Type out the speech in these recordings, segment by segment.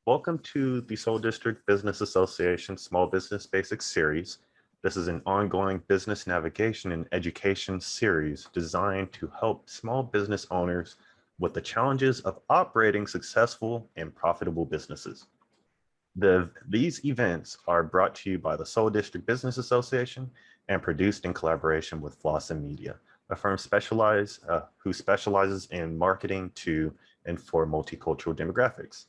Welcome to the Seoul District Business Association Small Business Basics series. This is an ongoing business navigation and education series designed to help small business owners with the challenges of operating successful and profitable businesses. These events are brought to you by the Seoul District Business Association and produced in collaboration with Flossin Media, a firm who specializes in marketing to and for multicultural demographics.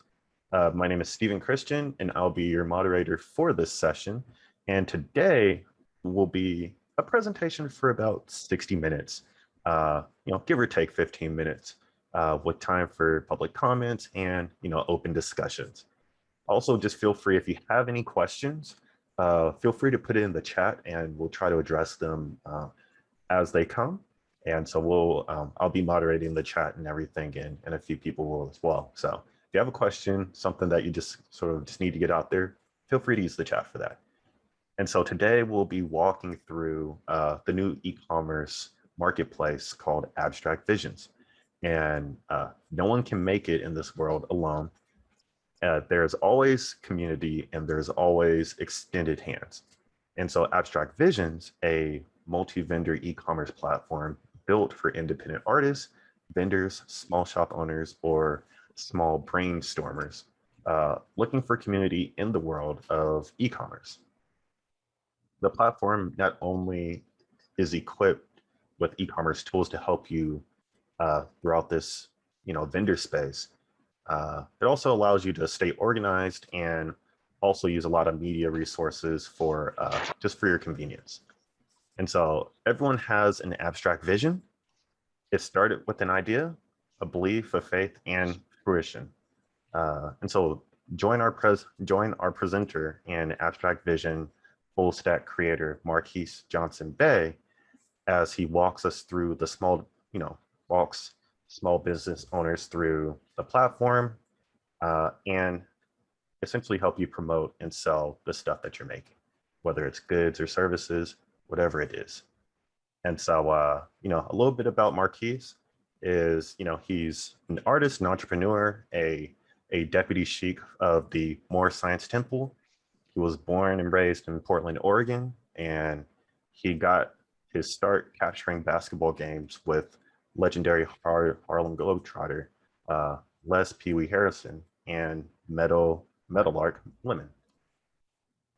My name is Stephen Christian, and I'll be your moderator for this session. And today will be a presentation for about 60 minutes, give or take 15 minutes, with time for public comments and open discussions. Also, just feel free, if you have any questions, feel free to put it in the chat and we'll try to address them as they come. And so I'll be moderating the chat and everything, and a few people will as well. So if you have a question, something that you just need to get out there, feel free to use the chat for that. And so today we'll be walking through the new e-commerce marketplace called Abstract Visionz. And no one can make it in this world alone. There's always community and there's always extended hands. And so Abstract Visionz, a multi-vendor e-commerce platform built for independent artists, vendors, small shop owners, or small brainstormers looking for community in the world of e-commerce. The platform not only is equipped with e-commerce tools to help you throughout this vendor space, it also allows you to stay organized and also use a lot of media resources for just for your convenience. And so everyone has an abstract vision. It started with an idea, a belief, a faith, and fruition. And so join our presenter and abstract vision full stack creator, Marquis Johnson-Bey, as he walks us through the small business owners through the platform and essentially help you promote and sell the stuff that you're making, whether it's goods or services, whatever it is. And so, a little bit about Marquis is, he's an artist, an entrepreneur, a deputy sheik of the Moore Science Temple. He was born and raised in Portland, Oregon, and he got his start capturing basketball games with legendary Harlem Globetrotter, Les Pee Wee Harrison, and Meadowlark Lemon.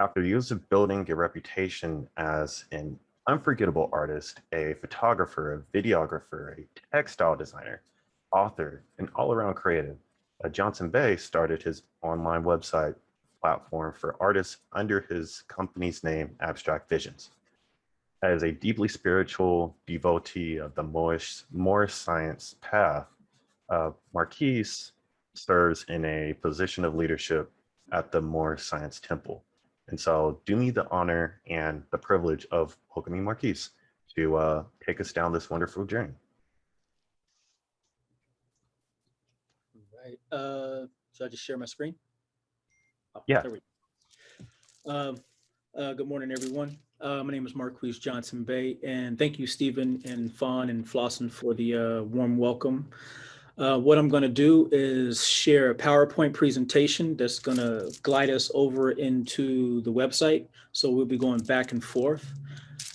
After years of building a reputation as an unforgettable artist, a photographer, a videographer, a textile designer, author, and all-around creative, Johnson-Bey started his online website platform for artists under his company's name, Abstract Visionz. As a deeply spiritual devotee of the Moore Science path, Marquis serves in a position of leadership at the Moore Science Temple. And so do me the honor and the privilege of welcoming Marquis to take us down this wonderful journey. Right. So I just share my screen? Oh, yeah. There we go. Good morning, everyone. My name is Marquis Johnson-Bey, and thank you, Stephen and Fawn and Flossin, for the warm welcome. What I'm going to do is share a PowerPoint presentation that's going to glide us over into the website. So we'll be going back and forth.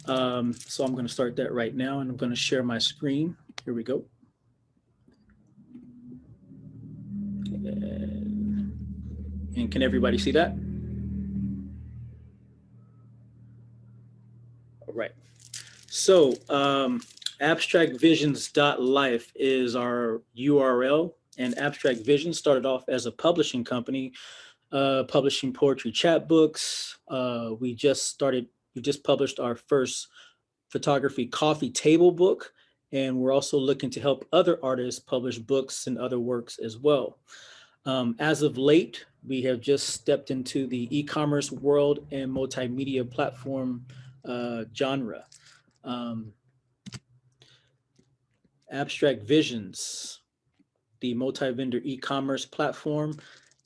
So I'm going to start that right now, and I'm going to share my screen. Here we go. And can everybody see that? All right. So abstractvisionz.life is our URL, and Abstract Visionz started off as a publishing company, publishing poetry chapbooks. We just published our first photography coffee table book, and we're also looking to help other artists publish books and other works as well. As of late, we have just stepped into the e-commerce world and multimedia platform genre. Abstract Visionz, the multi-vendor e-commerce platform.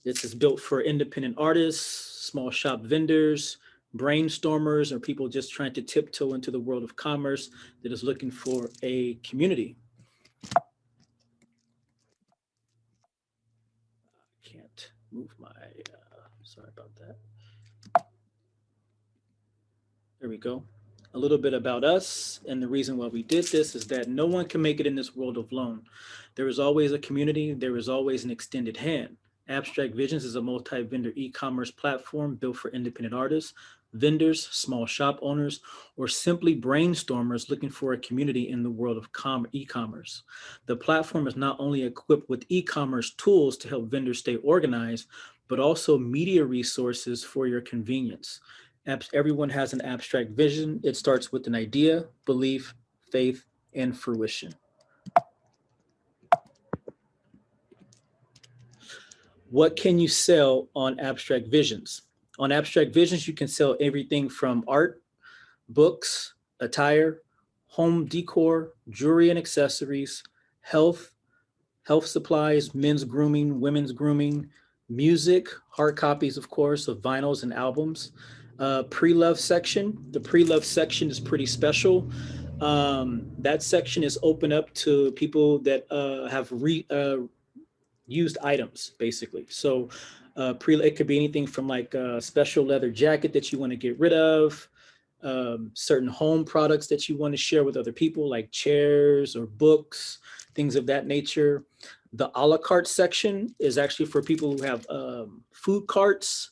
This is built for independent artists, small shop vendors, brainstormers, or people just trying to tiptoe into the world of commerce that is looking for a community. Can't move my sorry about that. There we go. A little bit about us, and the reason why we did this is that no one can make it in this world alone. There is always a community. There is always an extended hand. Abstract Visionz is a multi-vendor e-commerce platform built for independent artists, vendors, small shop owners, or simply brainstormers looking for a community in the world of e-commerce. The platform is not only equipped with e-commerce tools to help vendors stay organized, but also media resources for your convenience. Everyone has an abstract vision. It starts with an idea, belief, faith, and fruition. What can you sell on Abstract Visionz? On Abstract Visionz, you can sell everything from art, books, attire, home decor, jewelry and accessories, health supplies, men's grooming, women's grooming, music, hard copies, of course, of vinyls and albums. Pre-love section. The pre-love section is pretty special. That section is open up to people that have used items, basically. So it could be anything from like a special leather jacket that you want to get rid of, certain home products that you want to share with other people, like chairs or books, things of that nature. The a la carte section is actually for people who have food carts,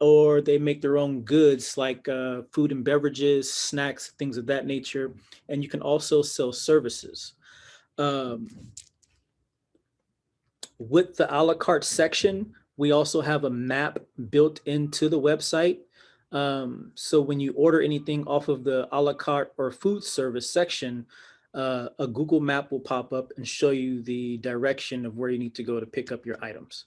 or they make their own goods like food and beverages, snacks, things of that nature. And you can also sell services. With the a la carte section, we also have a map built into the website. So when you order anything off of the a la carte or food service section, a Google map will pop up and show you the direction of where you need to go to pick up your items.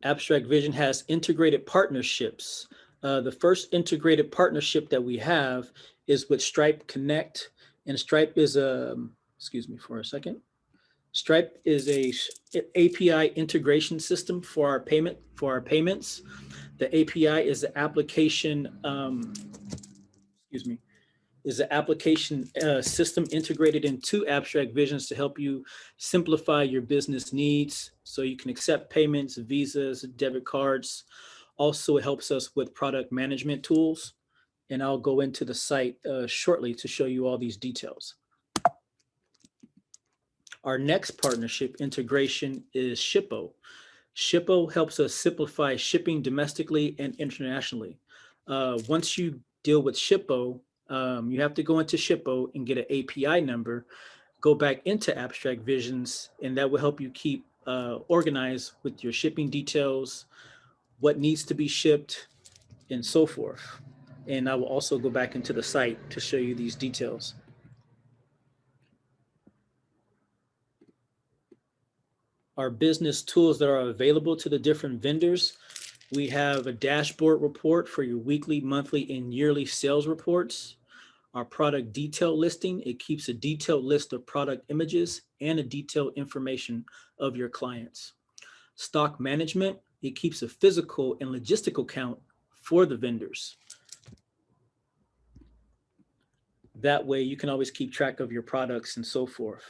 Abstract Vision has integrated partnerships. The first integrated partnership that we have is with Stripe Connect, and Stripe is a, excuse me for a second. Stripe is a API integration system for our payments. The API is the application, is the application system integrated into Abstract Visionz to help you simplify your business needs so you can accept payments, visas, debit cards. Also, it helps us with product management tools. And I'll go into the site shortly to show you all these details. Our next partnership integration is Shippo. Shippo helps us simplify shipping domestically and internationally. Once you deal with Shippo, you have to go into Shippo and get an API number, go back into Abstract Visionz, and that will help you keep organized with your shipping details, what needs to be shipped, and so forth. And I will also go back into the site to show you these details. Our business tools that are available to the different vendors. We have a dashboard report for your weekly, monthly, and yearly sales reports. Our product detail listing, it keeps a detailed list of product images and a detailed information of your clients. Stock management, it keeps a physical and logistical count for the vendors. That way you can always keep track of your products and so forth.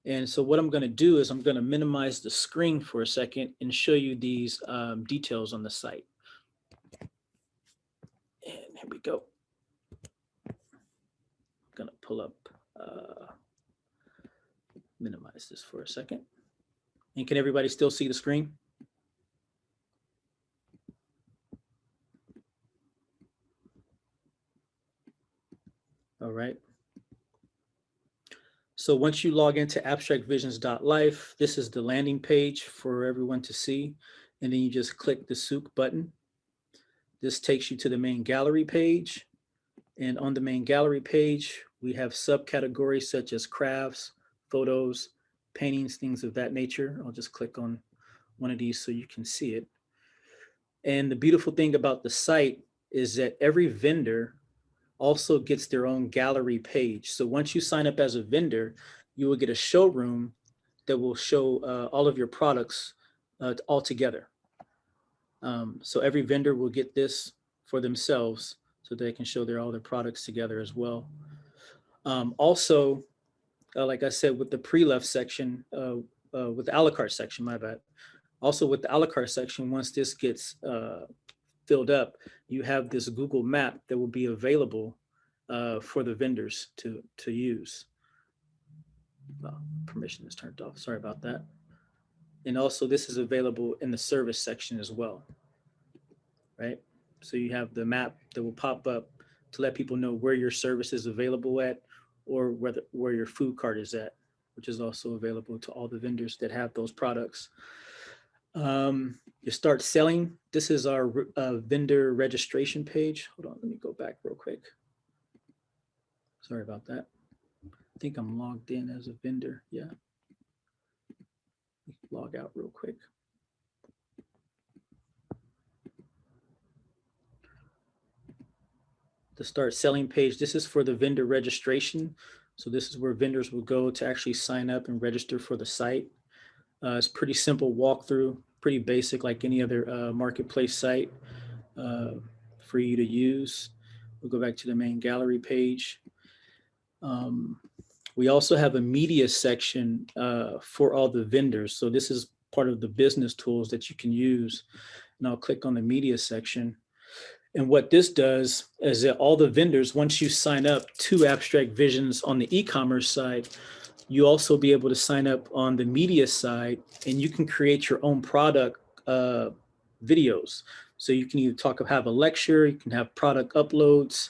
And so what I'm going to do is I'm going to minimize the screen for a second and show you these details on the site. And here we go. I'm going to pull up, minimize this for a second. And can everybody still see the screen? All right. So once you log into abstractvisionz.life, this is the landing page for everyone to see. And then you just click the Souk button. This takes you to the main gallery page. And on the main gallery page, we have subcategories such as crafts, photos, paintings, things of that nature. I'll just click on one of these so you can see it. And the beautiful thing about the site is that every vendor also gets their own gallery page. So once you sign up as a vendor, you will get a showroom that will show all of your products all together. So every vendor will get this for themselves so they can show all their products together as well. Also, like I said, with the pre-left section, with the a la carte section, my bad. Also with the a la carte section, once this gets filled up, you have this Google map that will be available for the vendors to use. Permission is turned off. Sorry about that. And also this is available in the service section as well, right? So you have the map that will pop up to let people know where your service is available at, or where your food cart is at, which is also available to all the vendors that have those products. You start selling. This is our vendor registration page. Hold on, let me go back real quick. Sorry about that. I think I'm logged in as a vendor. Yeah. Log out real quick. The start selling page, this is for the vendor registration. So this is where vendors will go to actually sign up and register for the site. It's pretty simple walkthrough, pretty basic like any other marketplace site for you to use. We'll go back to the main gallery page. We also have a media section for all the vendors. So this is part of the business tools that you can use. And I'll click on the media section. And what this does is that all the vendors, once you sign up to Abstract Visionz on the e-commerce side, you also be able to sign up on the media side, and you can create your own product videos. So you can either have a lecture, you can have product uploads.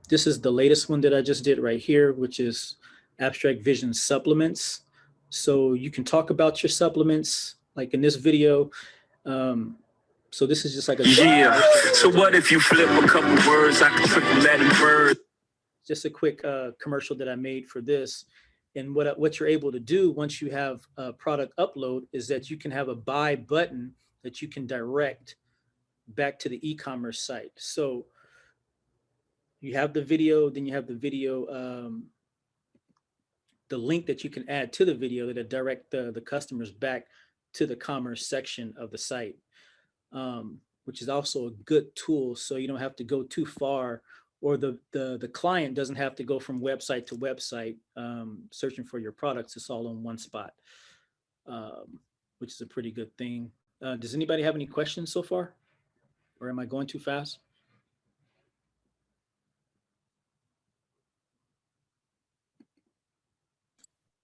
This is the latest one that I just did right here, which is Abstract Visionz supplements. So you can talk about your supplements, like in this video. So this is just like a So what if you flip a couple words? I can triple that in words. Just a quick commercial that I made for this. And what you're able to do once you have a product upload is that you can have a buy button that you can direct back to the e-commerce site. So you have the video, then you have the video, the link that you can add to the video that direct the customers back to the commerce section of the site. Which is also a good tool, so you don't have to go too far, or the client doesn't have to go from website to website searching for your products. It's all in one spot, which is a pretty good thing. Does anybody have any questions so far, or am I going too fast?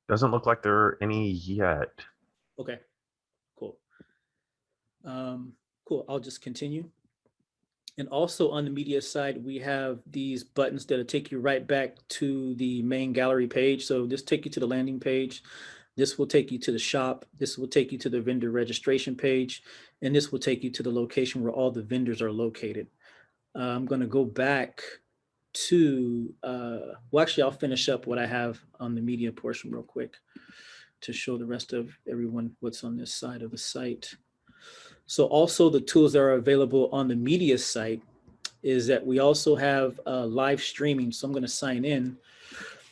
Doesn't look like there are any yet. Okay, cool. Cool, I'll just continue. And also on the media side, we have these buttons that'll take you right back to the main gallery page. So this take you to the landing page. This will take you to the shop. This will take you to the vendor registration page. And this will take you to the location where all the vendors are located. I'm going to go back to, well, actually, I'll finish up what I have on the media portion real quick to show the rest of everyone what's on this side of the site. So also the tools that are available on the media site is that we also have live streaming. So I'm going to sign in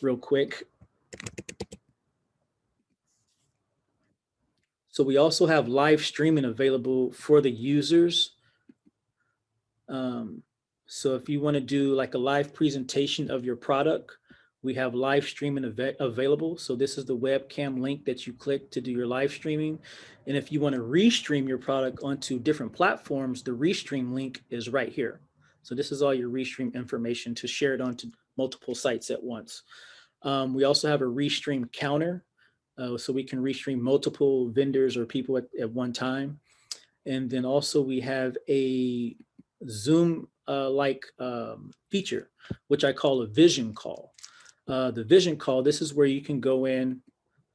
real quick. So we also have live streaming available for the users. So if you want to do like a live presentation of your product, we have live streaming available. So this is the webcam link that you click to do your live streaming. And if you want to restream your product onto different platforms, the restream link is right here. So this is all your restream information to share it onto multiple sites at once. We also have a restream counter. So we can restream multiple vendors or people at one time. And then also we have a Zoom like feature, which I call a vision call. The vision call, this is where you can go in,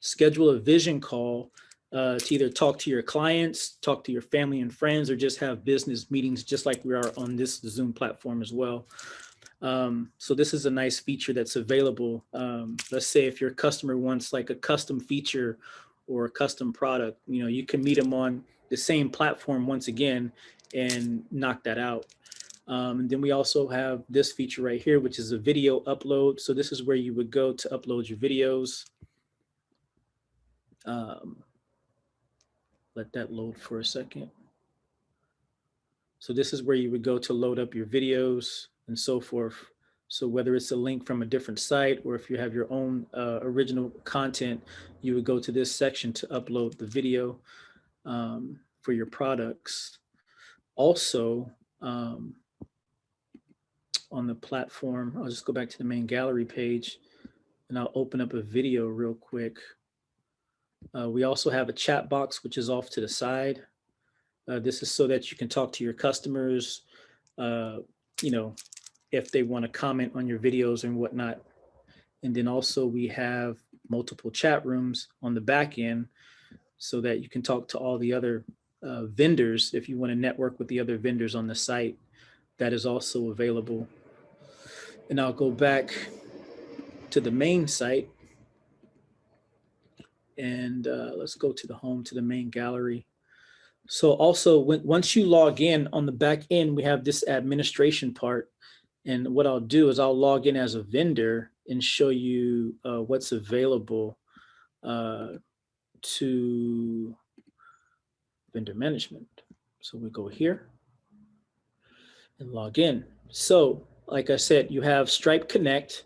schedule a vision call to either talk to your clients, talk to your family and friends, or just have business meetings just like we are on this Zoom platform as well. So this is a nice feature that's available. Let's say if your customer wants like a custom feature or a custom product, you can meet them on the same platform once again and knock that out. And then we also have this feature right here, which is a video upload. So this is where you would go to upload your videos. Let that load for a second. So this is where you would go to load up your videos and so forth. So whether it's a link from a different site, or if you have your own original content, you would go to this section to upload the video for your products. Also, on the platform, I'll just go back to the main gallery page and I'll open up a video real quick. We also have a chat box, which is off to the side. This is so that you can talk to your customers, if they want to comment on your videos and whatnot. And then also we have multiple chat rooms on the back end so that you can talk to all the other vendors. If you want to network with the other vendors on the site, that is also available. And I'll go back to the main site and let's go to the home, to the main gallery. So also once you log in on the back end, we have this administration part. And what I'll do is I'll log in as a vendor and show you what's available to vendor management. So we go here and log in. So like I said, you have Stripe Connect,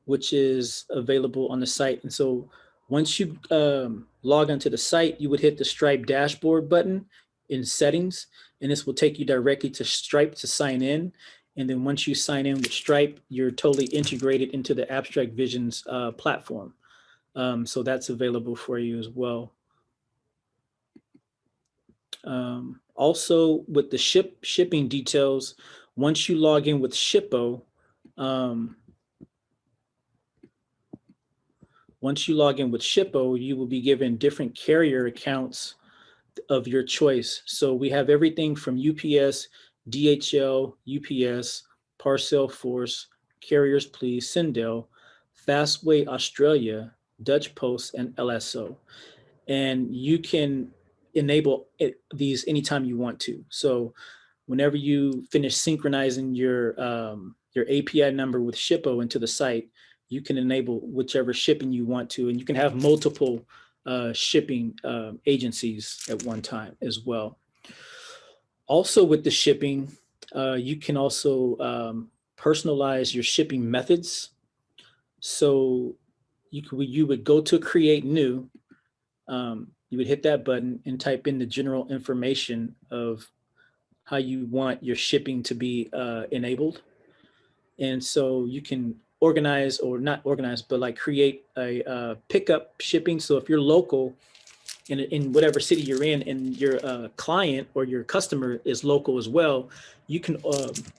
which is available on the site. And so once you log onto the site, you would hit the Stripe dashboard button in settings, and this will take you directly to Stripe to sign in. And then once you sign in with Stripe, you're totally integrated into the Abstract Visionz platform. So that's available for you as well. Also with the shipping details, once you log in with Shippo, you will be given different carrier accounts of your choice. So we have everything from UPS, DHL, UPS, Parcel Force, Carriers Please, Sendell, Fastway Australia, Dutch Post, and LSO. And you can enable these anytime you want to. So whenever you finish synchronizing your API number with Shippo into the site, you can enable whichever shipping you want to, and you can have multiple shipping agencies at one time as well. Also with the shipping, you can also personalize your shipping methods. So you would go to create new, you would hit that button and type in the general information of how you want your shipping to be enabled. And so you can organize, or not organize, but like create a pickup shipping. So if you're local in whatever city you're in, and your client or your customer is local as well, you can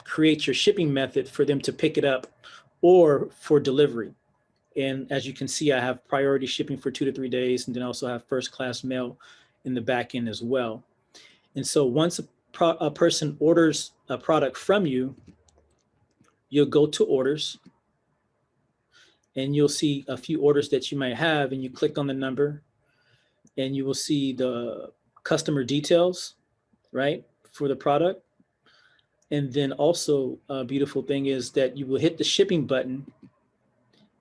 create your shipping method for them to pick it up or for delivery. And as you can see, I have priority shipping for 2 to 3 days, and then also have first class mail in the back end as well. And so once a person orders a product from you, you'll go to orders, and you'll see a few orders that you might have, and you click on the number, and you will see the customer details, right, for the product. And then also a beautiful thing is that you will hit the shipping button,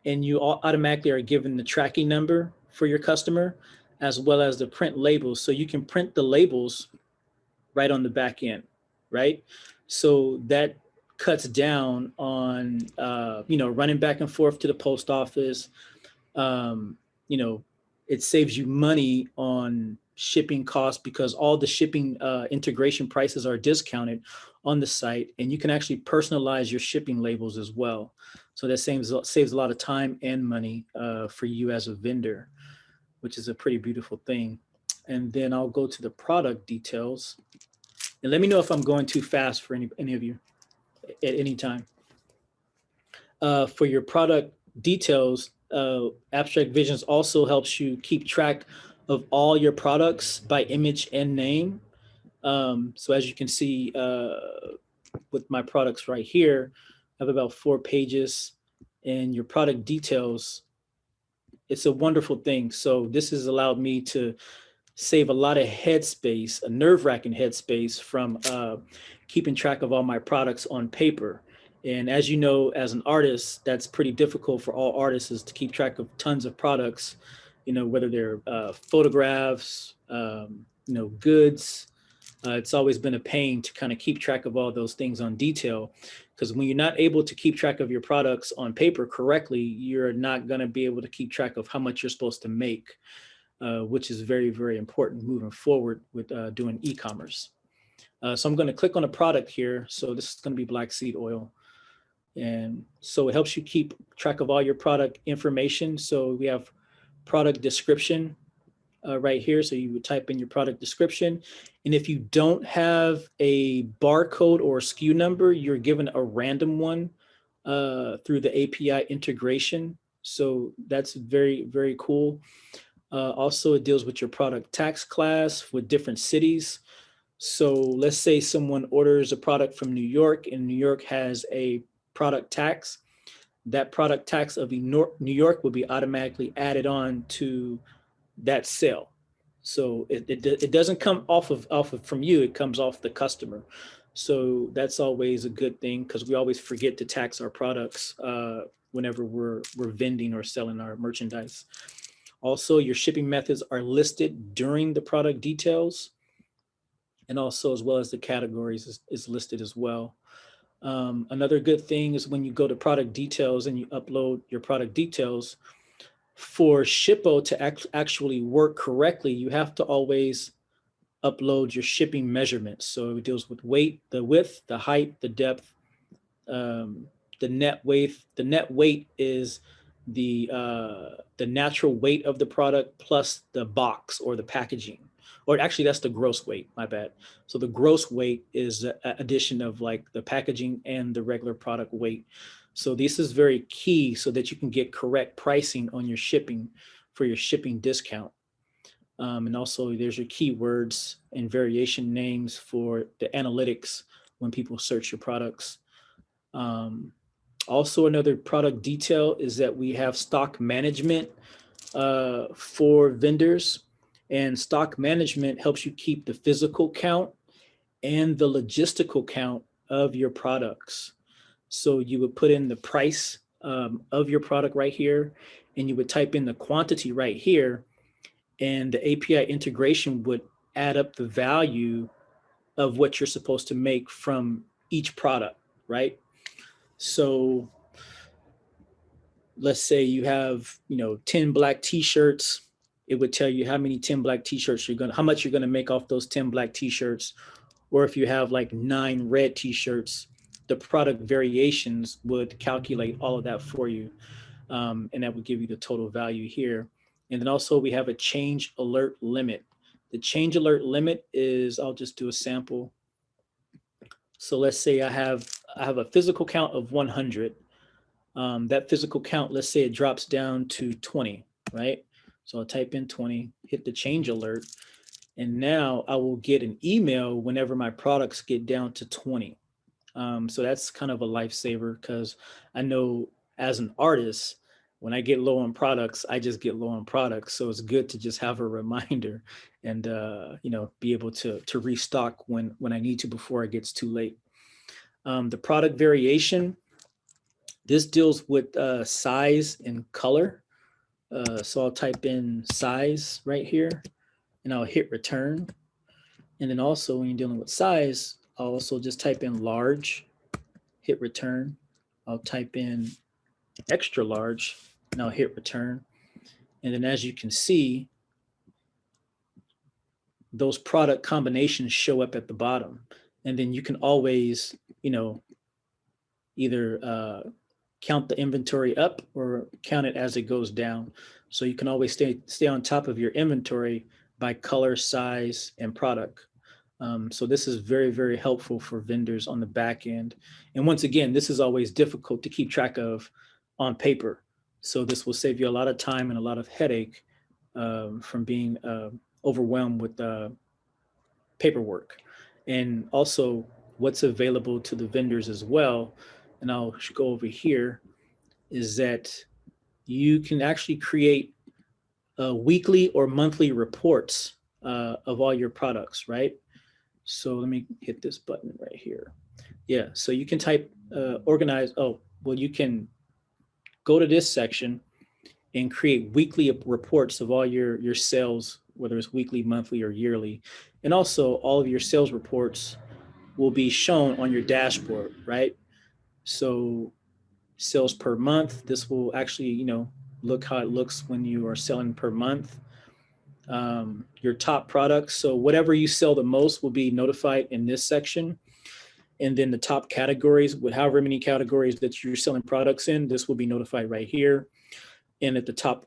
and you automatically are given the tracking number for your customer, as well as the print labels. So you can print the labels right on the back end, right? So that cuts down on, running back and forth to the post office. It saves you money on shipping costs because all the shipping integration prices are discounted on the site, and you can actually personalize your shipping labels as well. So that saves a lot of time and money for you as a vendor, which is a pretty beautiful thing. And then I'll go to the product details, and let me know if I'm going too fast for any of you at any time. For your product details, Abstract Visionz also helps you keep track of all your products by image and name. So as you can see with my products right here, I have about 4 pages, and your product details, it's a wonderful thing. So this has allowed me to save a lot of headspace, a nerve-wracking headspace from keeping track of all my products on paper. And as you know, as an artist, that's pretty difficult for all artists, is to keep track of tons of products, whether they're photographs, goods, It's always been a pain to kind of keep track of all those things on detail, because when you're not able to keep track of your products on paper correctly, you're not going to be able to keep track of how much you're supposed to make, which is very, very important moving forward with doing e-commerce. So I'm going to click on a product here. So this is going to be black seed oil. And so it helps you keep track of all your product information. So we have product description right here. So you would type in your product description. And if you don't have a barcode or SKU number, you're given a random one through the API integration. So that's very, very cool. Also, it deals with your product tax class with different cities. So let's say someone orders a product from New York, and New York has a product tax. That product tax of New York will be automatically added on to that sale. So it doesn't come off of from you, it comes off the customer. So that's always a good thing, because we always forget to tax our products whenever we're vending or selling our merchandise. Also, your shipping methods are listed during the product details, and also as well as the categories is listed as well. Another good thing is when you go to product details and you upload your product details, for Shippo to actually work correctly, you have to always upload your shipping measurements. So it deals with weight, the width, the height, the depth, the net weight. The net weight is the natural weight of the product plus the box or the packaging. Or actually, that's the gross weight, my bad. So the gross weight is an addition of like the packaging and the regular product weight. So this is very key so that you can get correct pricing on your shipping for your shipping discount. And also there's your keywords and variation names for the analytics when people search your products. Also, another product detail is that we have stock management for vendors. And stock management helps you keep the physical count and the logistical count of your products. So you would put in the price of your product right here, and you would type in the quantity right here, and the API integration would add up the value of what you're supposed to make from each product, right? So let's say you have, 10 black t-shirts. It would tell you how many 10 black t-shirts how much you're gonna make off those 10 black t-shirts. Or if you have like 9 red t-shirts, the product variations would calculate all of that for you. And that would give you the total value here. And then also we have a change alert limit. The change alert limit is, I'll just do a sample. So let's say I have a physical count of 100. That physical count, let's say it drops down to 20, right? So I'll type in 20, hit the change alert, and now I will get an email whenever my products get down to 20. So that's kind of a lifesaver, because I know as an artist, when I get low on products, I just get low on products. So it's good to just have a reminder and be able to restock when I need to before it gets too late. The product variation, this deals with size and color. So I'll type in size right here, and I'll hit return. And then also when you're dealing with size, I'll also just type in large, hit return. I'll type in extra large, and I'll hit return. And then as you can see, those product combinations show up at the bottom. And then you can always, either count the inventory up or count it as it goes down. So you can always stay on top of your inventory by color, size, and product. So this is very, very helpful for vendors on the back end. And once again, this is always difficult to keep track of on paper. So this will save you a lot of time and a lot of headache from being overwhelmed with paperwork. And also what's available to the vendors as well, and I'll go over here, is that you can actually create weekly or monthly reports of all your products, right? So let me hit this button right here. Yeah, so you can type organize. You can go to this section and create weekly reports of all your sales whether it's weekly, monthly, or yearly. And also all of your sales reports will be shown on your dashboard, right? So sales per month, this will actually, look how it looks when you are selling per month. Your top products, so whatever you sell the most will be notified in this section. And then the top categories, with however many categories that you're selling products in, this will be notified right here. And at the top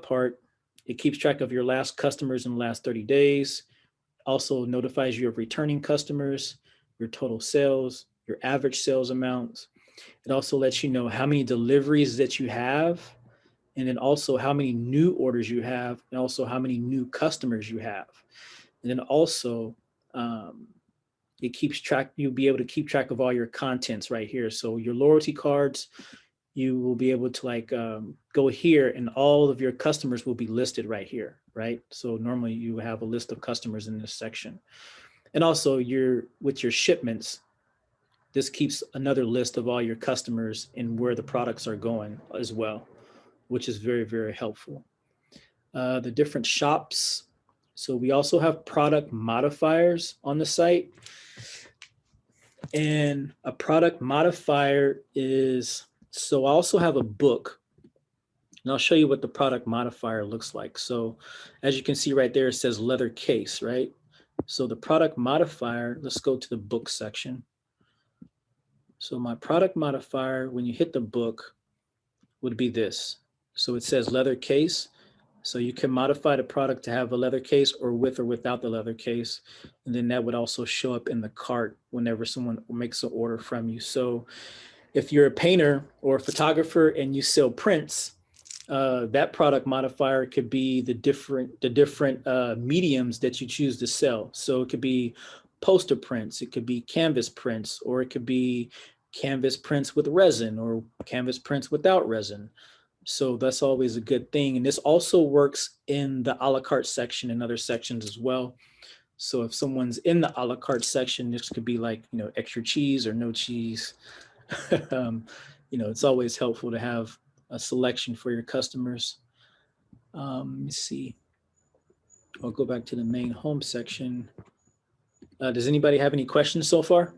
part, it keeps track of your last customers in the last 30 days. Also notifies you of returning customers, your total sales, your average sales amounts. It also lets you know how many deliveries that you have, and then also how many new orders you have, and also how many new customers you have. And then also, it keeps track, you'll be able to keep track of all your contents right here. So your loyalty cards, you will be able to go here and all of your customers will be listed right here, right? So normally you have a list of customers in this section. And also with your shipments, this keeps another list of all your customers and where the products are going as well, which is very, very helpful. The different shops. So we also have product modifiers on the site. And a product modifier is, so I also have a book, and I'll show you what the product modifier looks like. So as you can see right there, it says leather case, right? So the product modifier, let's go to the book section. So my product modifier, when you hit the book, would be this. So it says leather case. So you can modify the product to have a leather case or with or without the leather case. And then that would also show up in the cart whenever someone makes an order from you. So if you're a painter or a photographer and you sell prints, that product modifier could be the different mediums that you choose to sell. So it could be poster prints, it could be canvas prints, or it could be canvas prints with resin or canvas prints without resin. So that's always a good thing. And this also works in the a la carte section and other sections as well. So if someone's in the a la carte section, this could be like, extra cheese or no cheese. It's always helpful to have a selection for your customers. Let me see. I'll go back to the main home section. Does anybody have any questions so far?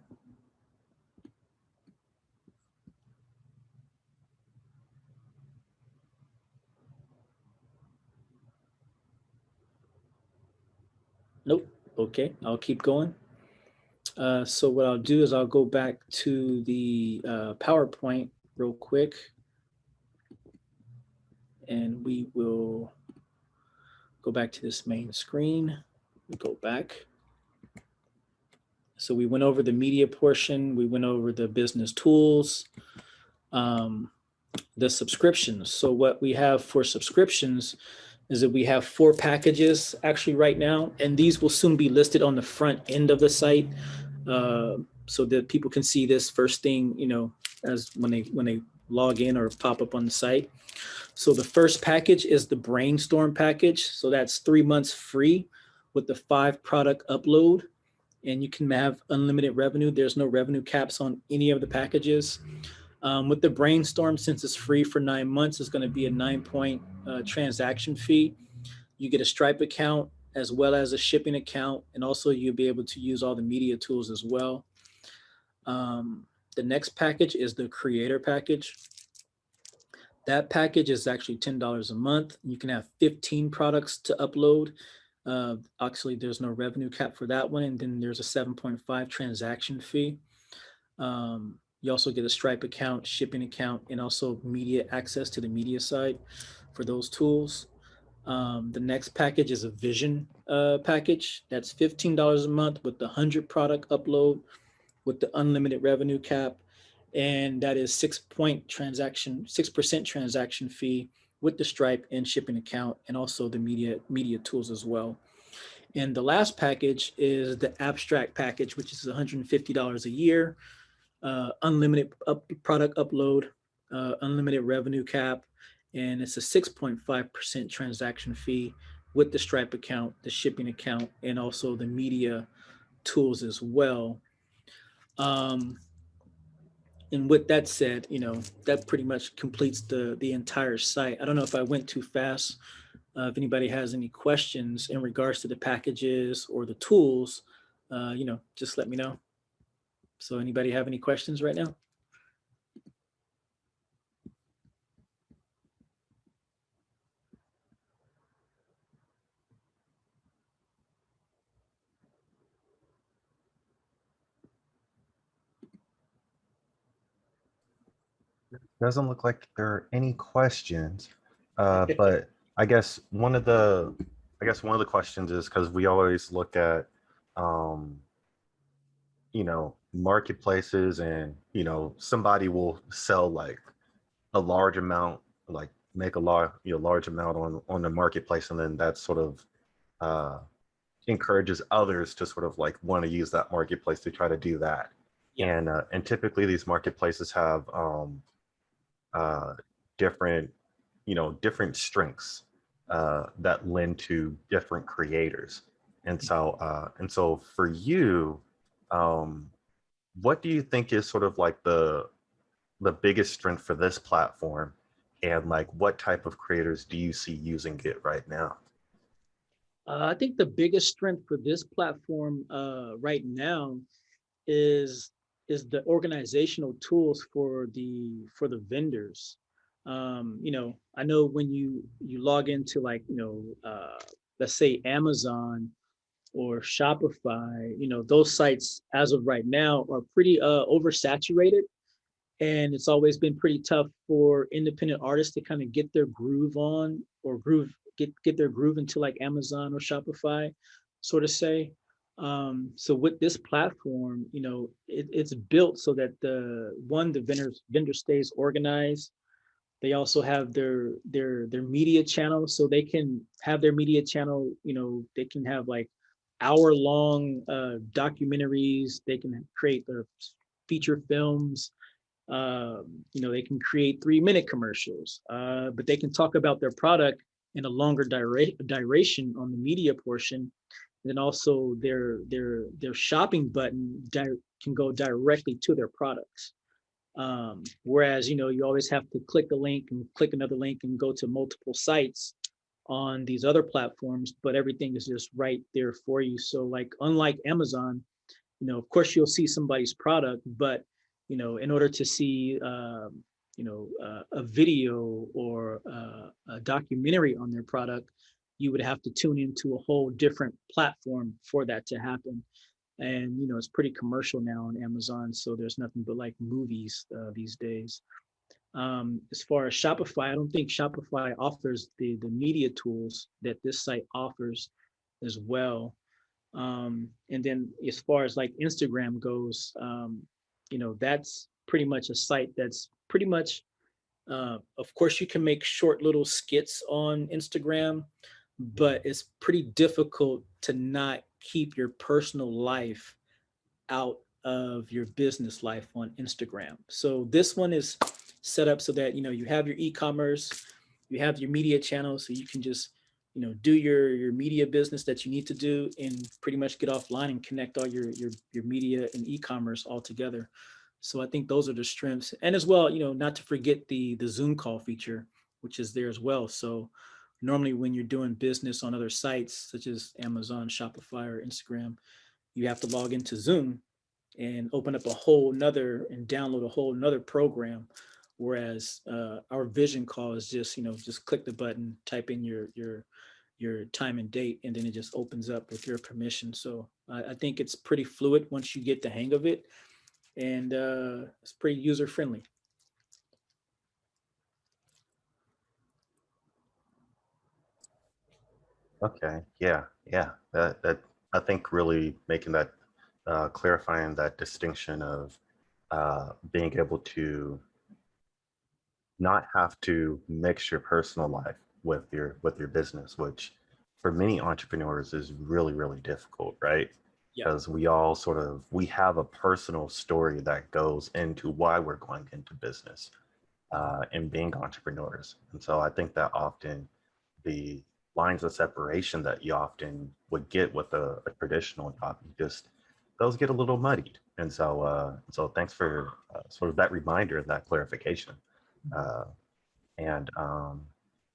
Nope. Okay, I'll keep going. So what I'll do is I'll go back to the PowerPoint real quick. And we will go back to this main screen. We go back. So we went over the media portion. We went over the business tools, the subscriptions. So what we have for subscriptions is that we have 4 packages actually right now, and these will soon be listed on the front end of the site, so that people can see this first thing, as when they log in or pop up on the site. So the first package is the brainstorm package. So that's 3 months free with the 5 product upload, and you can have unlimited revenue. There's no revenue caps on any of the packages. With the brainstorm, since it's free for 9 months, it's going to be a 9-point transaction fee. You get a Stripe account as well as a shipping account, and also you'll be able to use all the media tools as well. The next package is the creator package. That package is actually $10 a month. You can have 15 products to upload. Actually, there's no revenue cap for that one. And then there's a 7.5 transaction fee. You also get a Stripe account, shipping account, and also media access to the media side for those tools. The next package is a Vision package. That's $15 a month with the 100 product upload with the unlimited revenue cap. And that is 6% transaction fee with the Stripe and shipping account, and also the media tools as well. And the last package is the Abstract package, which is $150 a year, unlimited product upload, unlimited revenue cap, and it's a 6.5% transaction fee with the Stripe account, the shipping account, and also the media tools as well. And with that said, that pretty much completes the entire site. I don't know if I went too fast If anybody has any questions in regards to the packages or the tools, just let me know. So anybody have any questions right now? Doesn't look like there are any questions, but I guess one of the questions is because we always look at, marketplaces, and somebody will sell like a large amount, like make a large amount on the marketplace, and then that sort of uh, encourages others to sort of like want to use that marketplace to try to do that. Yeah. And typically these marketplaces have uh, different, different strengths that lend to different creators. And so for you, what do you think is sort of like the biggest strength for this platform, and like what type of creators do you see using it right now? I think the biggest strength for this platform right now is the organizational tools for the vendors. I know when you log into, like, let's say Amazon or Shopify, those sites as of right now are pretty oversaturated, and it's always been pretty tough for independent artists to kind of get their groove on, or get their groove into like Amazon or Shopify, sort of say. So with this platform, it's built so that the vendor stays organized. They also have their media channel, so they can have their media channel. They can have like hour-long documentaries. They can create their feature films. They can create 3-minute commercials, but they can talk about their product in a longer duration on the media portion. And then also their shopping button can go directly to their products. Whereas, you always have to click a link and click another link and go to multiple sites on these other platforms, but everything is just right there for you. So like, unlike Amazon, of course you'll see somebody's product, but in order to see a video or a documentary on their product, you would have to tune into a whole different platform for that to happen. And it's pretty commercial now on Amazon, so there's nothing but like movies these days. As far as Shopify, I don't think Shopify offers the media tools that this site offers as well. And then as far as like Instagram goes, that's pretty much a site that's pretty much, of course, you can make short little skits on Instagram, but it's pretty difficult to not keep your personal life out of your business life on Instagram. So this one is set up so that, you have your e-commerce, you have your media channel, so you can just, do your media business that you need to do, and pretty much get offline and connect all your media and e-commerce all together. So I think those are the strengths. And as well, not to forget the Zoom call feature, which is there as well. So normally when you're doing business on other sites such as Amazon, Shopify, or Instagram, you have to log into Zoom and open up a whole nother and download a whole nother program. Whereas our vision call is just, just click the button, type in your time and date, and then it just opens up with your permission. So I think it's pretty fluid once you get the hang of it, and it's pretty user friendly. Okay, yeah, that I think really making that clarifying that distinction of being able to not have to mix your personal life with your business, which for many entrepreneurs is really, really difficult, right? Yeah. Because we all we have a personal story that goes into why we're going into business and being entrepreneurs. And so I think that often the lines of separation that you often would get with a traditional job, just those get a little muddied. And so thanks for sort of that reminder and that clarification. Uh, and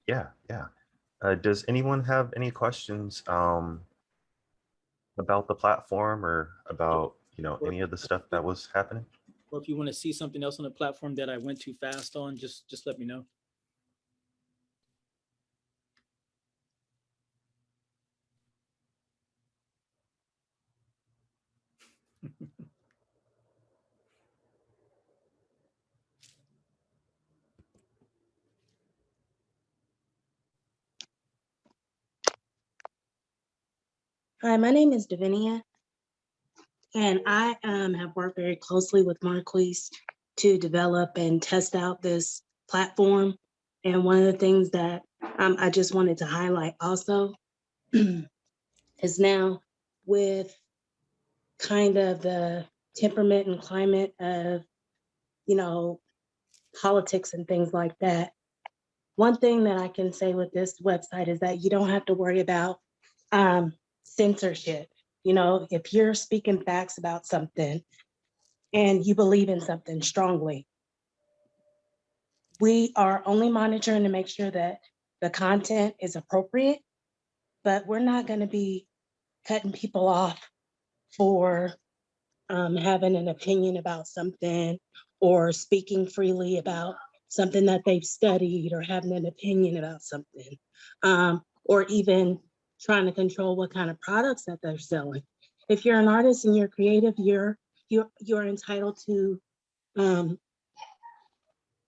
yeah. Does anyone have any questions about the platform or about, Or, any of the stuff that was happening? or if you want to see something else on the platform that I went too fast on, just let me know. Hi, my name is Davinia, and I have worked very closely with Marquis to develop and test out this platform. And one of the things that I just wanted to highlight also is now with kind of the temperament and climate of, politics and things like that. One thing that I can say with this website is that you don't have to worry about censorship. If you're speaking facts about something and you believe in something strongly, we are only monitoring to make sure that the content is appropriate, but we're not going to be cutting people off for having an opinion about something or speaking freely about something that they've studied or having an opinion about something, or even trying to control what kind of products that they're selling. If you're an artist and you're creative, you're entitled to,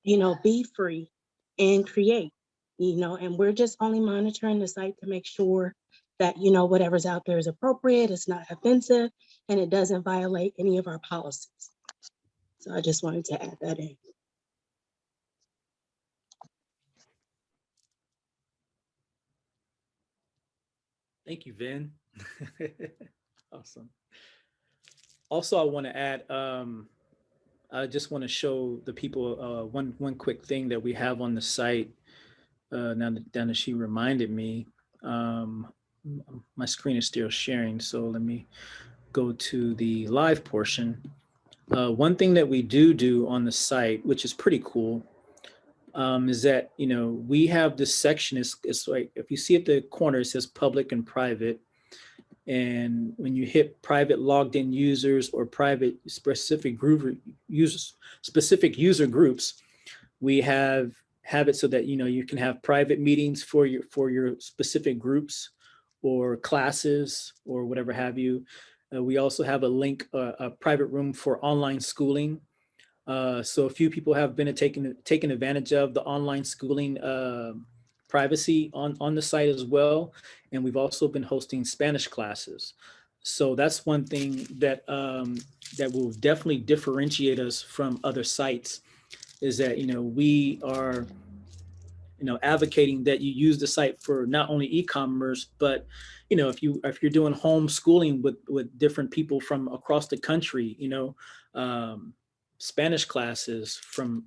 be free and create, and we're just only monitoring the site to make sure that, whatever's out there is appropriate, it's not offensive, and it doesn't violate any of our policies. So I just wanted to add that in. Thank you, Vin. Awesome. Also, I want to add, I just want to show the people one quick thing that we have on the site. Now that she reminded me, my screen is still sharing, so let me go to the live portion. One thing that we do on the site, which is pretty cool, is that we have this section. It's like if you see at the corner, it says public and private. And when you hit private logged in users or private specific user groups, we have it so that you can have private meetings for your specific groups or classes or whatever have you. We also have a link, a private room for online schooling. So a few people have been taken advantage of the online schooling privacy on the site as well. And we've also been hosting Spanish classes. So that's one thing that that will definitely differentiate us from other sites, is that we are advocating that you use the site for not only e-commerce, but if you're doing homeschooling with different people from across the country, Spanish classes from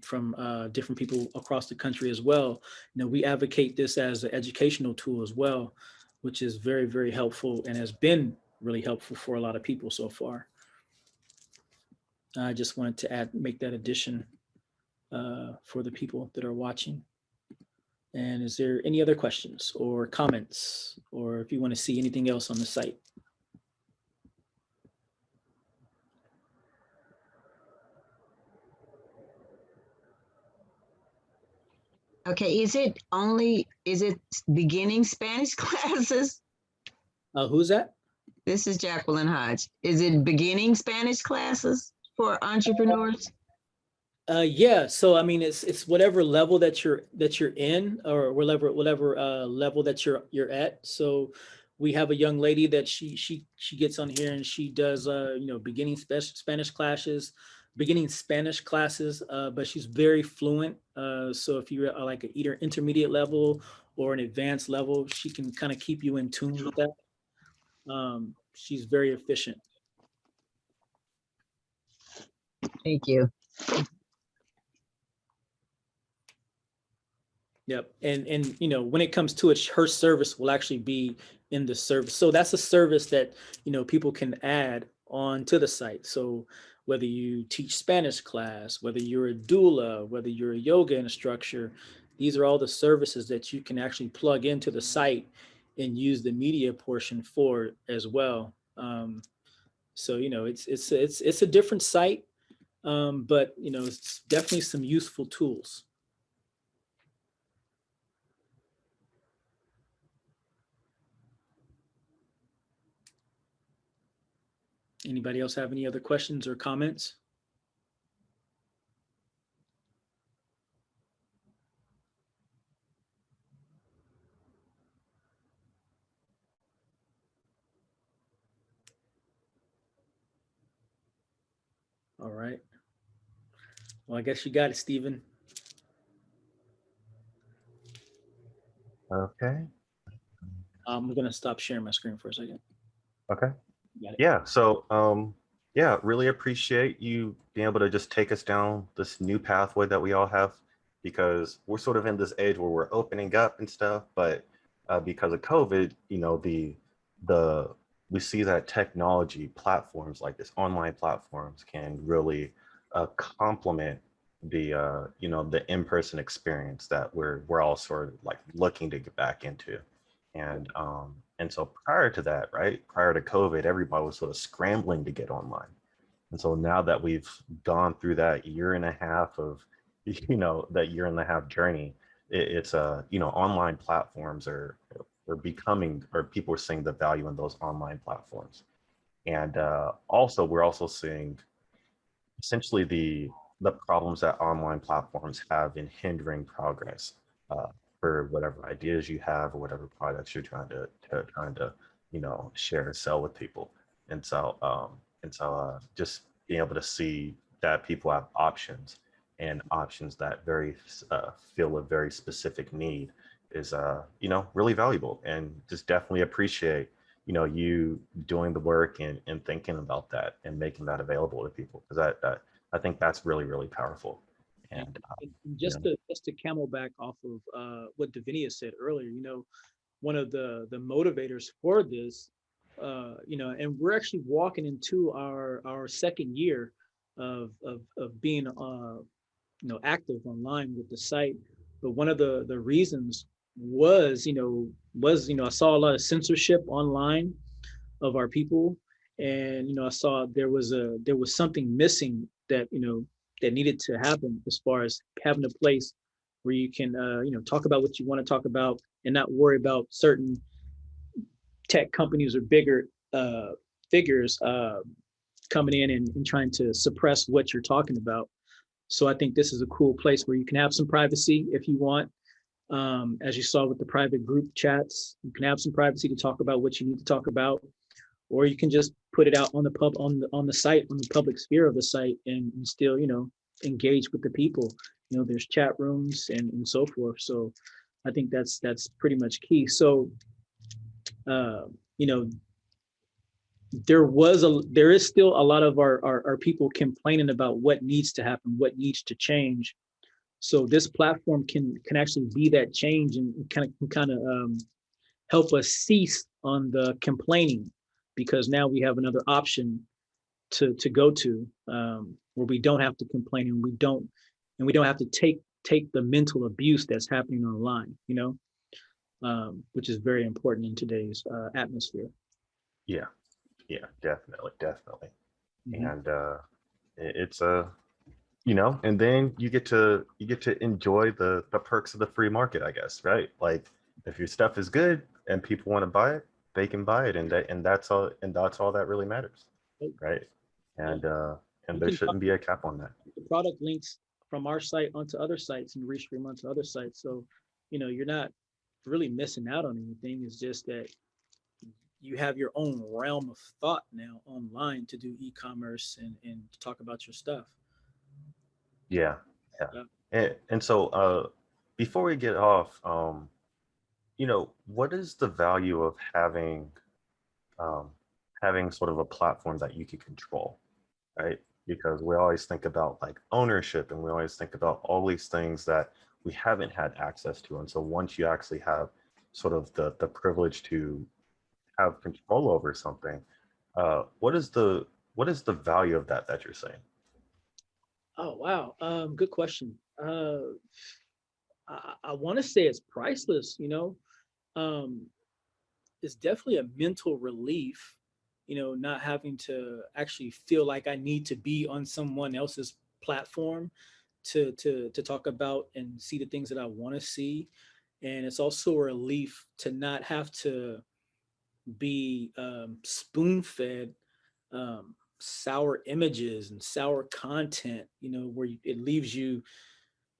different people across the country as well. We advocate this as an educational tool as well, which is very, very helpful and has been really helpful for a lot of people so far. I just wanted to make that addition for the people that are watching. And is there any other questions or comments, or if you want to see anything else on the site? Okay, is it beginning Spanish classes? Who's that? This is Jacqueline Hodge. Is it beginning Spanish classes for entrepreneurs? Yeah. So I mean, it's whatever level that you're in, or whatever level that you're at. So we have a young lady that she gets on here and she does beginning Spanish classes, but she's very fluent. So if you're like either intermediate level or an advanced level, she can kind of keep you in tune with that. She's very efficient. Thank you. Yep. And when it comes to it, her service will actually be in the service. So that's a service that, people can add on to the site. So whether you teach Spanish class, whether you're a doula, whether you're a yoga instructor, These are all the services that you can actually plug into the site and use the media portion for as well. So it's a different site, but it's definitely some useful tools. Anybody else have any other questions or comments? All right. Well, I guess you got it, Stephen. Okay. I'm gonna stop sharing my screen for a second. Okay. Got it. Yeah. So, yeah, really appreciate you being able to just take us down this new pathway that we all have, because we're sort of in this age where we're opening up and stuff, but because of COVID, the we see that technology platforms like this, online platforms, can really complement the in-person experience that we're all sort of like looking to get back into. And so prior to that, right, prior to COVID, everybody was sort of scrambling to get online. And so now that we've gone through that year and a half of, that year and a half journey, it's online platforms are becoming, or people are seeing the value in those online platforms. And also, we're also seeing essentially the problems that online platforms have in hindering progress for whatever ideas you have or whatever products you're trying to share and sell with people. And so just being able to see that people have options, and options that feel a very specific need is really valuable, and just definitely appreciate you doing the work and thinking about that and making that available to people, because I think that's really, really powerful. And And just to camelback off of what Davinia said earlier, one of the motivators for this, and we're actually walking into our second year of being active online with the site. But one of the reasons was I saw a lot of censorship online of our people, and I saw there was something missing that needed to happen, as far as having a place where you can talk about what you want to talk about and not worry about certain tech companies or bigger figures coming in and trying to suppress what you're talking about. So I think this is a cool place where you can have some privacy if you want. As you saw with the private group chats, you can have some privacy to talk about what you need to talk about, or you can just put it out on the site, on the public sphere of the site, and still engage with the people. There's chat rooms and so forth. So I think that's pretty much key. So there is still a lot of our people complaining about what needs to happen, what needs to change. So this platform can actually be that change, and kind of help us cease on the complaining, because now we have another option to go to, where we don't have to complain, and we don't have to take the mental abuse that's happening online, which is very important in today's atmosphere. yeah, definitely. Mhm. And it's and then you get to enjoy the perks of the free market, I guess, right? Like, if your stuff is good and people want to buy it, they can buy it, and that's all that really matters, right? And You there can shouldn't be a cap on that. the product links from our site onto other sites and restream onto other sites. So, you're not really missing out on anything. It's just that you have your own realm of thought now online to do e-commerce and to talk about your stuff. Yeah, yeah. Yeah. And so before we get off, what is the value of um, having sort of a platform that you can control, right? Because we always think about like ownership, and we always think about all these things that we haven't had access to. And so once you actually have sort of the privilege to have control over something, what is the value of that you're saying? Oh, wow. Good question. I want to say it's priceless, you know. It's definitely a mental relief, you know, not having to actually feel like I need to be on someone else's platform to talk about and see the things that I want to see. And it's also a relief to not have to be spoon fed sour images and sour content, you know, where it leaves you,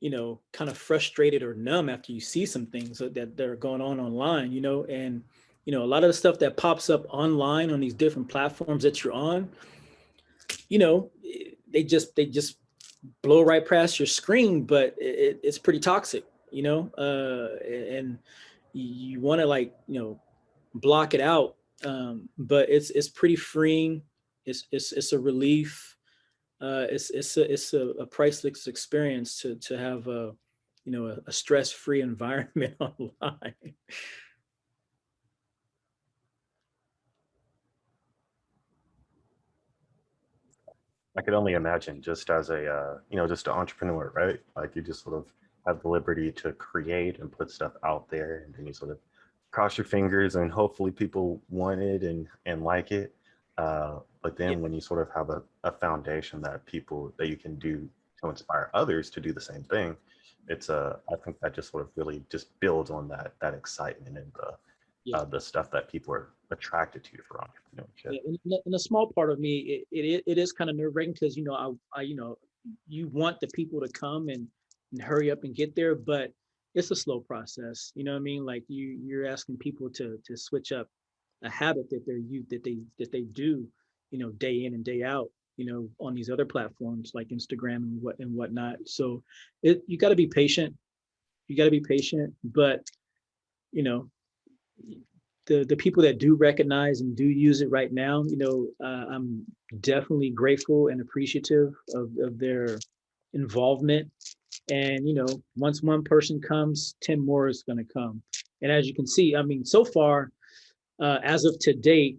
you know, kind of frustrated or numb after you see some things that are going on online, you know. And you know, a lot of the stuff that pops up online on these different platforms that you're on, you know, they just blow right past your screen, but it's pretty toxic, you know. And you want to, like, you know, block it out. But it's pretty freeing. It's a relief. It's a priceless experience to have a, you know, a stress-free environment online. I could only imagine, just as a you know, just an entrepreneur, right? Like you just sort of have the liberty to create and put stuff out there, and then you sort of cross your fingers and hopefully people want it and like it. But Yeah, then when you sort of have a foundation that people that you can do to inspire others to do the same thing, it's I think that just sort of really just builds on that excitement and yeah. the stuff that people are attracted to for entrepreneurship. Yeah, and a small part of me, it is kind of nerve wracking because, you know, I you know, you want the people to come and hurry up and get there, but it's a slow process. You know what I mean? Like you're asking people to switch up a habit that they do, you know, day in and day out, you know, on these other platforms like Instagram and whatnot. So you got to be patient. You got to be patient, but you know, the people that do recognize and do use it right now, you know, I'm definitely grateful and appreciative of their involvement. And you know, once one person comes, 10 more is going to come. And as you can see, I mean, so far, as of to date,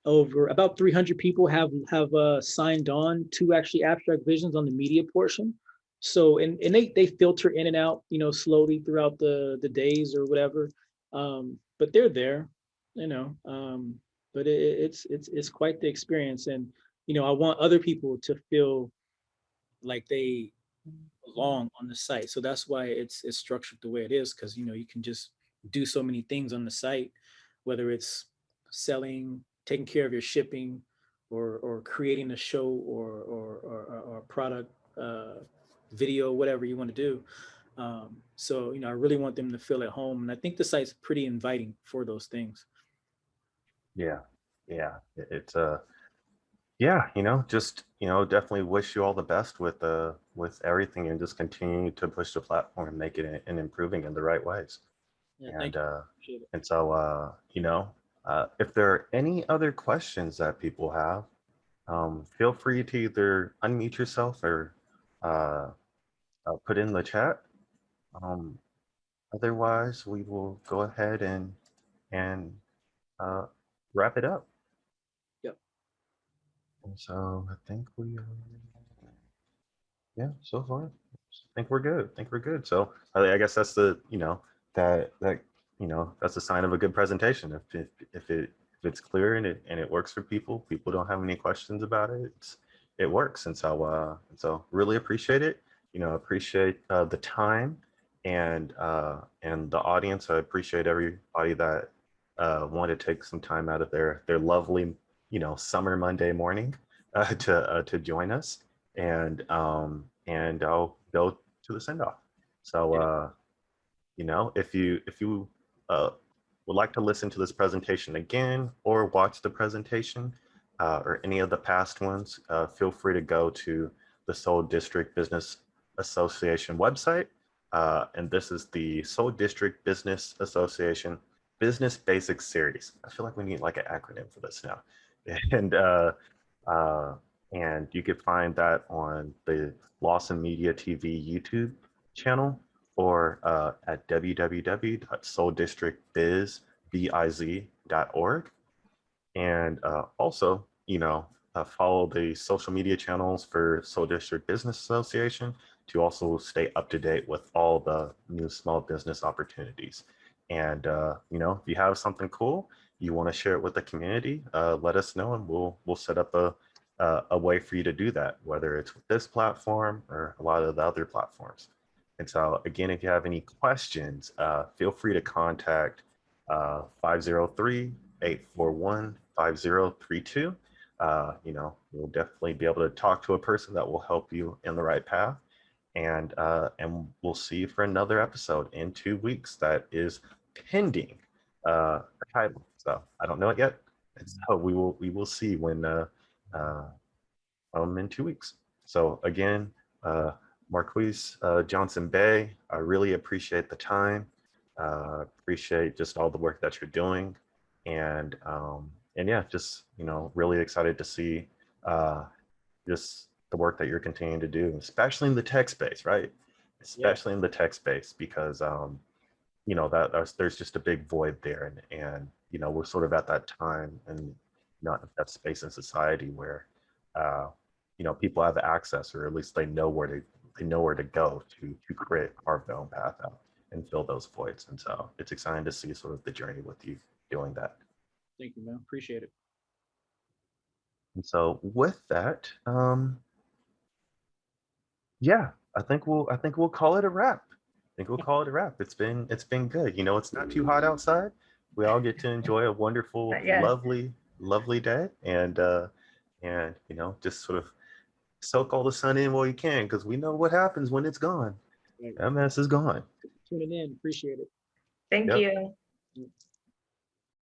over about 300 people have signed on to actually Abstract Visionz on the media portion. So and they filter in and out, you know, slowly throughout the days or whatever. But they're there, you know. But it's quite the experience, and you know, I want other people to feel like they belong on the site. So that's why it's structured the way it is, because you know, you can just do so many things on the site, whether it's selling, taking care of your shipping, or creating a show or product, video, whatever you want to do. So you know, I really want them to feel at home, and I think the site's pretty inviting for those things. Yeah, yeah, it's yeah, you know, just, you know, definitely wish you all the best with everything, and just continue to push the platform and make it and improving in the right ways. Yeah, thank And you. Appreciate it. so you know, if there are any other questions that people have, feel free to either unmute yourself or uh, put in the chat. Um, Otherwise, we will go ahead and uh, wrap it up. Yep. And so I think we yeah, so far, I think we're good. I think we're good. So I guess that's the, you know, that you know, that's a sign of a good presentation. If it's clear and it works for people, people don't have any questions about it, it works. And so really appreciate it. You know, appreciate the time and the audience. I appreciate everybody that wanted to take some time out of their lovely, you know, summer Monday morning to join us, and I'll go to the send off. So Yeah. you know, if you would like to listen to this presentation again or watch the presentation or any of the past ones, feel free to go to the Seoul District Business Association website. And this is the Seoul District Business Association Business Basics Series. I feel like we need like an acronym for this now. And uh, and you could find that on the Lawson Media TV YouTube channel, or at www.seouldistrictbiz.org. And also, you know, follow the social media channels for Seoul District Business Association, to also stay up to date with all the new small business opportunities. And you know, if you have something cool, you want to share it with the community, let us know, and we'll set up a way for you to do that, whether it's with this platform or a lot of the other platforms. And so again, if you have any questions, feel free to contact 503-841-5032. You know, we'll definitely be able to talk to a person that will help you in the right path. And we'll see you for another episode in 2 weeks that is pending a title. So I don't know it yet. And so we will see when in 2 weeks. So again, Marquis Johnson-Bey, I really appreciate the time. Appreciate just all the work that you're doing. And yeah, just, you know, really excited to see just the work that you're continuing to do, especially in the tech space, right? Especially in the tech space, because you know, there's just a big void there, and you know, we're sort of at that time and not that space in society where you know, people have access, or at least they know where to go to carve their own path out and fill those voids. And so it's exciting to see sort of the journey with you doing that. Thank you, man. Appreciate it. And so with that, yeah, I think we'll call it a wrap. I think we'll call it a wrap. It's been good. You know, it's not too hot outside. We all get to enjoy a wonderful, lovely day, and you know, just sort of soak all the sun in while you can, because we know what happens when it's gone. That mess is gone. Tuning in. Appreciate it. Thank Yep. you.